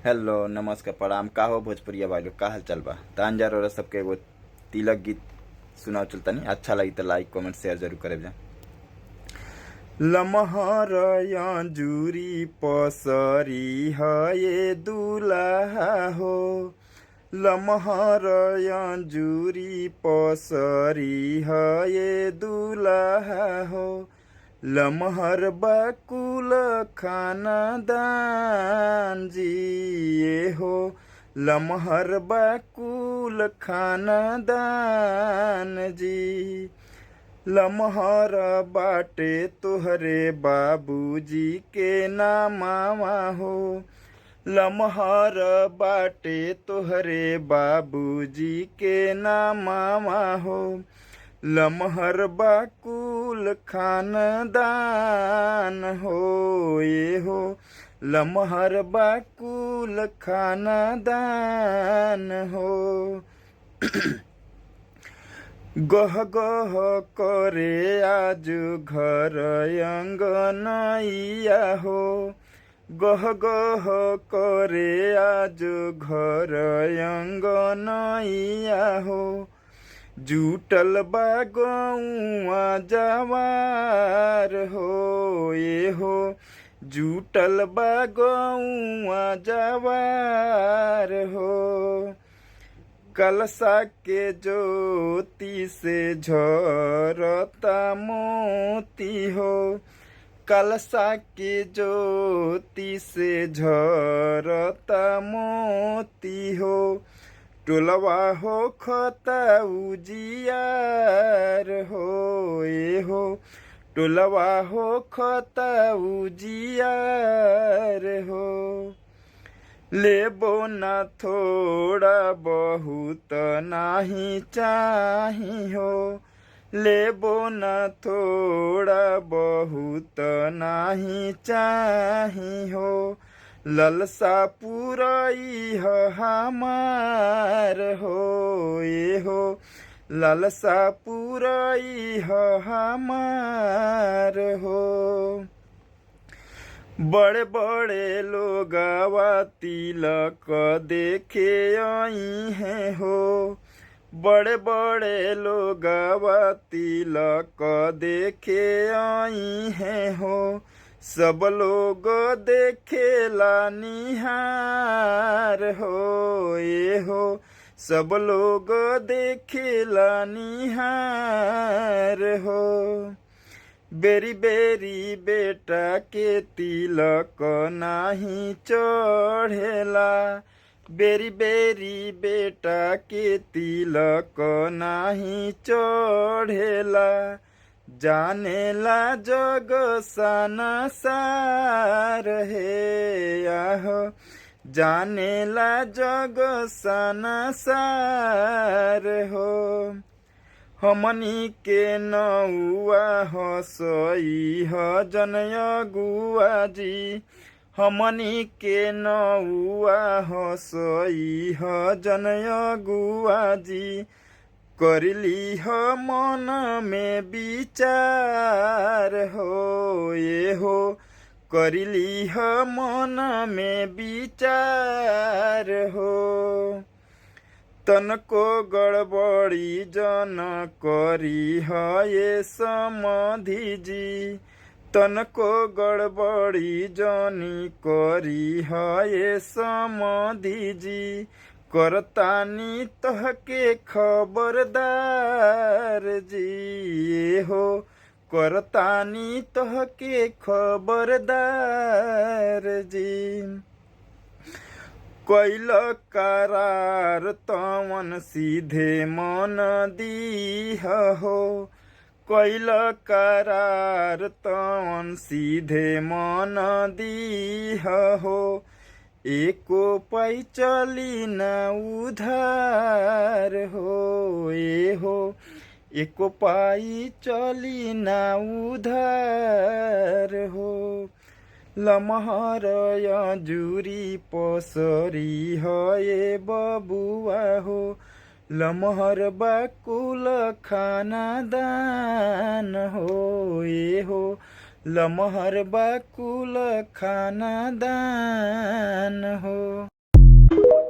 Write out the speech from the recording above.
Hello नमस्कार प्रणाम। का हो भोजपुरिया भाई लोग, का हाल चाल बा? तांजार और सबके एगो तिलक गीत सुनाओ चलता नहीं। अच्छा लगी तो लाइक कमेंट शेयर जरूर करे जा। लमहर जूरी पसरी है ये दूल्हा हो, लमहर जूरी पसरी है ये दूल्हा हो, लमहर बकुल खानदान जी ये हो, लमहर बकुल खानदान जी, लमहर बाटे तुहरे बाबूजी के नामावा हो, लमहर बाटे तुहरे बाबूजी के नामावा हो, लमहर बाकुल खानदान हो ये हो, लमहर बाकुल खानदान हो। गह गह करे आज घर अंगनैया हो, गह गह करे आज घर अंगनैया हो, जुटल बा गौआ जवार हो ये हो, जुटल बा गौआ जवार हो, कलशा के ज्योति से झरता मोती हो, कलशा के ज्योति से झरता मोती हो, टोलवा हो खता उजियार हो ये हो, टोलवा हो खता उजियार हो, लेबो न थोड़ा बहुत नाही चाही हो, लेबो न थोड़ा बहुत नाही चाही हो, ललसा पुरई हमार हो ये हो, ललसा पुरई हमार हो। बड़े बड़े लोगवा तिलक देखे आई हैं हो, बड़े बड़े लोगवा तिलक देखे आई हैं हो, सब लोग देखेला निहार हो ये हो, सब लोग देखेला निहार हो, बेरी बेरी बेटा के तिलक नाही चढ़ेला, बेरी बेरी बेटा के तिलक नाही चढ़ेला, जानेला जग संसार है आहो, जानेला जग संसार हो, हमनी के नौआ हसई ह जनय गुआ जी, हमनी के नौआ हसई ह जनय गुआ जी, करली ह मन में विचार हो ये हो, करली ह मन में विचार हो, तनको गड़बड़ी जन करी है ये समधि जी, तनको गड़बड़ी जनी करी है ये समधि जी, करतानी तहके खबरदार जी ये हो, करतानी तहके खबरदार जी, कैल करार तवन सीधे मन दीह हो, कैल करार तवन सीधे मन दीह हो, एको पाई चली न उधार हो ये हो, एको पाई चली न उधार हो, लमहर जूरी पसरी है ये बबुआ हो, लमहर बकुल खानदान हो ये हो, लमहर बकुल खानदान हो। बा।